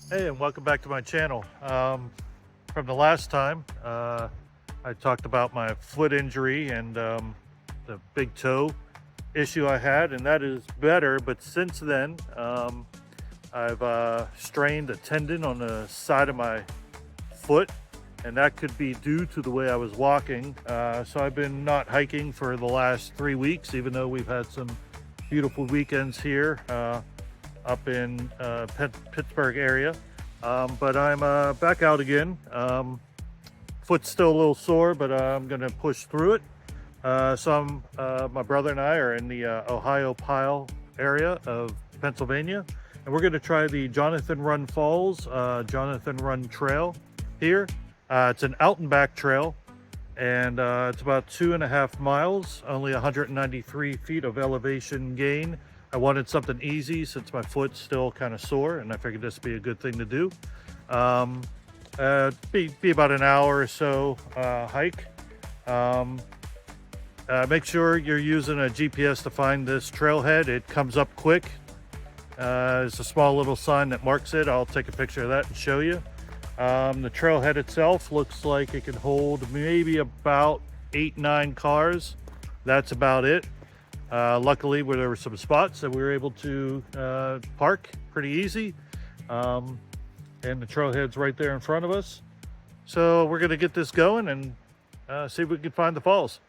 Hey, and welcome back to my channel. From the last time, I talked about my foot injury and the big toe issue I had, and that is better. But since then, I've strained a tendon on the side of my foot, and that could be due to the way I was walking. So I've been not hiking for the last 3 weeks, even though we've had some beautiful weekends here up in Pittsburgh area. But I'm back out again. Foot's still a little sore, but I'm gonna push through it. My brother and I are in the Ohiopyle area of Pennsylvania, and we're gonna try the Jonathan Run Falls, Jonathan Run Trail here. It's an out and back trail, and it's about 2.5 miles, only 193 feet of elevation gain. I wanted something easy since my foot's still kind of sore, and I figured this would be a good thing to do. Be about an hour or so hike. Make sure you're using a GPS to find this trailhead. It comes up quick. There's a small little sign that marks it. I'll take a picture of that and show you. The trailhead itself looks like it can hold maybe about 8-9 cars. That's about it. Luckily, where there were some spots that we were able to park pretty easy. And the trailhead's right there in front of us. So we're going to get this going and see if we can find the falls.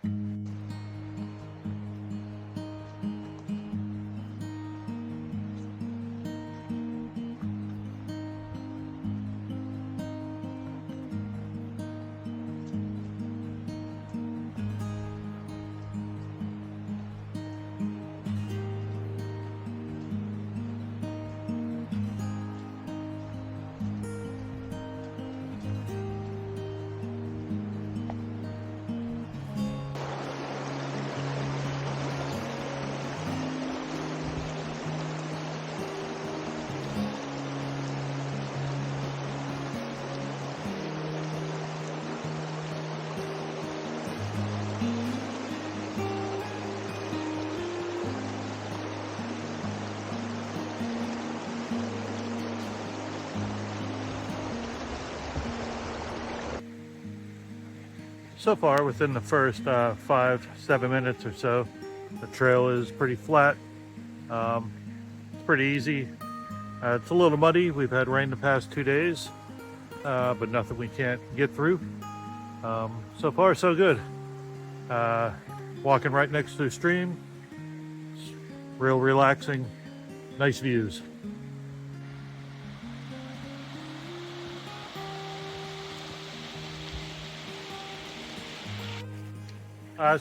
So far, within the first 5-7 minutes or so, the trail is pretty flat. It's pretty easy. It's a little muddy. We've had rain the past 2 days, but nothing we can't get through. So far, so good. Walking right next to a stream. It's real relaxing, nice views.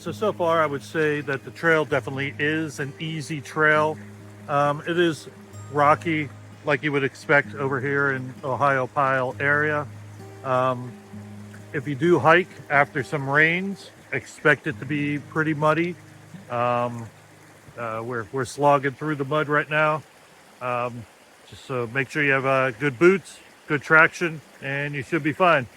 So far I would say that the trail definitely is an easy trail. It is rocky like you would expect over here in Ohiopyle area. If you do hike after some rains, expect it to be pretty muddy. We're slogging through the mud right now. Just so make sure you have good boots, good traction, and you should be fine.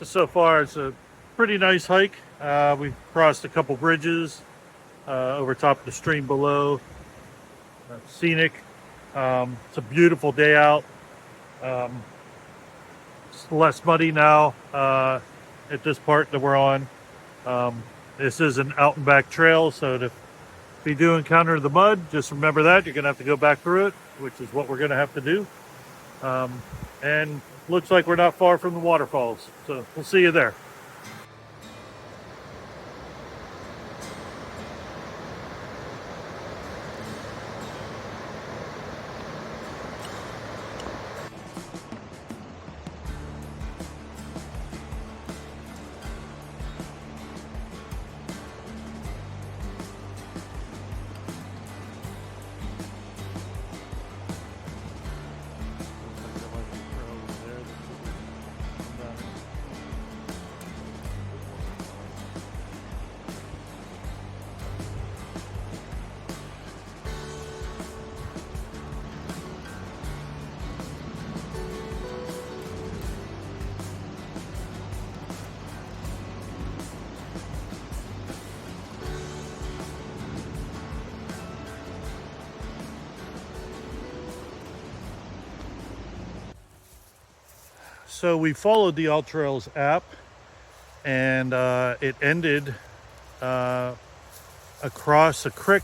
So far it's a pretty nice hike. We've crossed a couple bridges over top of the stream below. Scenic. It's a beautiful day out. It's less muddy now at this part that we're on. This is an out and back trail, so If you do encounter the mud, just remember that you're going to have to go back through it, which is what we're going to have to do. And looks like we're not far from the waterfalls, so we'll see you there. So we followed the AllTrails app, and it ended across a creek.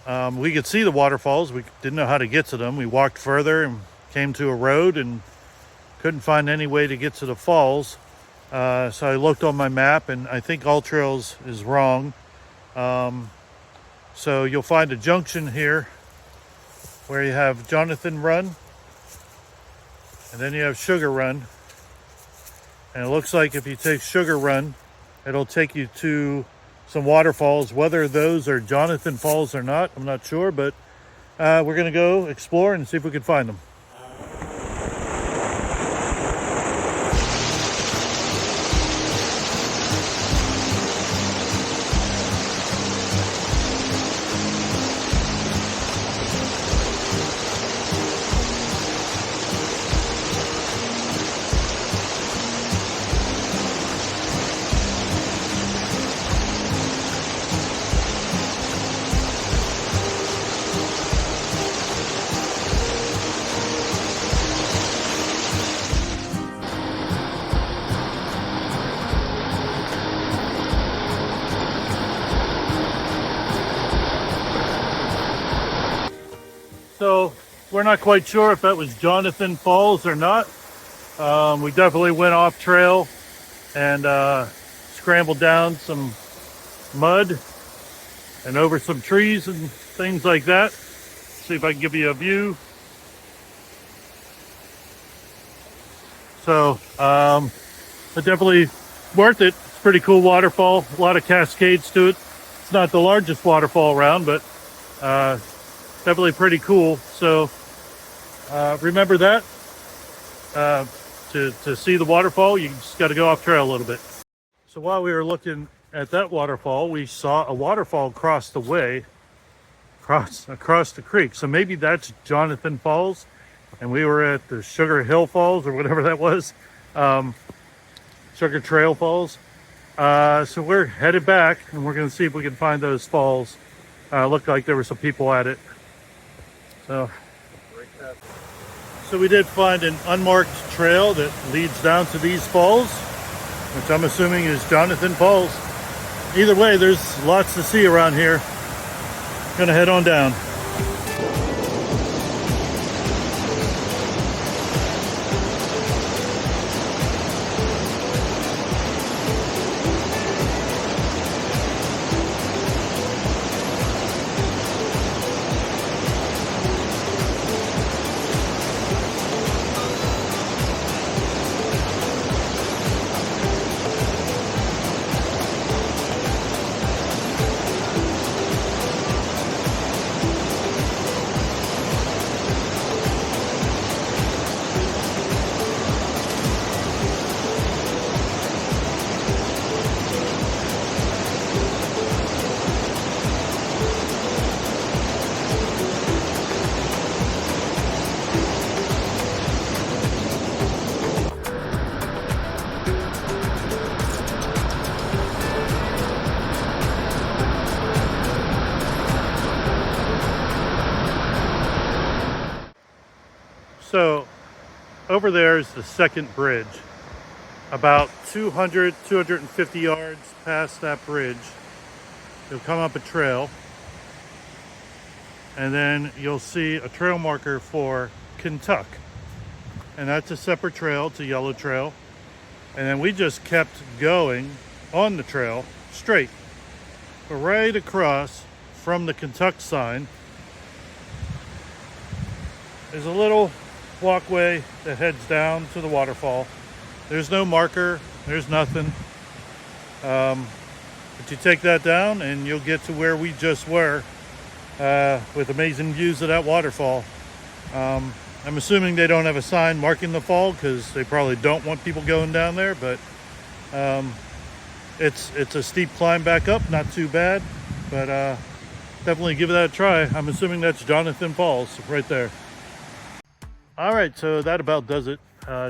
We could see the waterfalls. We didn't know how to get to them. We walked further and came to a road and couldn't find any way to get to the falls. So I looked on my map, and I think AllTrails is wrong. So you'll find a junction here where you have Jonathan Run, and then you have Sugar Run. And it looks like if you take Sugar Run, it'll take you to some waterfalls. Whether those are Jonathan Falls or not, I'm not sure, but we're gonna go explore and see if we can find them. So we're not quite sure if that was Jonathan Falls or not. We definitely went off trail and scrambled down some mud and over some trees and things like that. See if I can give you a view. So but definitely worth it. It's a pretty cool waterfall, a lot of cascades to it. It's not the largest waterfall around, but definitely pretty cool. So remember that to see the waterfall, you just got to go off trail a little bit. So while we were looking at that waterfall, we saw a waterfall across the way, across the creek. So maybe that's Jonathan Falls, and we were at the Sugar Hill Falls or whatever that was, Sugar Trail Falls. So we're headed back, and we're going to see if we can find those falls. Looked like there were some people at it. So we did find an unmarked trail that leads down to these falls, which I'm assuming is Jonathan Falls. Either way, there's lots to see around here. Gonna head on down. So over there is the second bridge. About 250 yards past that bridge, you'll come up a trail. and then you'll see a trail marker for Kentuck. And that's a separate trail, it's a yellow trail. And then we just kept going on the trail straight. But right across from the Kentuck sign, there's a little walkway that heads down to the waterfall. There's no marker, there's nothing. But you take that down and you'll get to where we just were with amazing views of that waterfall. I'm assuming they don't have a sign marking the fall because they probably don't want people going down there, but it's a steep climb back up, not too bad, but definitely give that a try. I'm assuming that's Jonathan Falls right there. All right, so that about does it.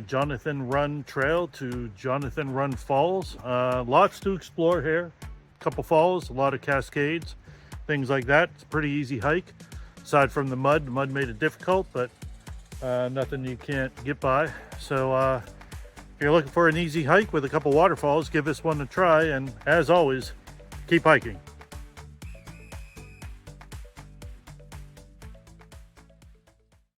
Jonathan Run Trail to Jonathan Run Falls. Lots to explore here. A couple falls, a lot of cascades, things like that. It's a pretty easy hike. Aside from the mud made it difficult, but nothing you can't get by. So if you're looking for an easy hike with a couple waterfalls, give this one a try. And as always, keep hiking.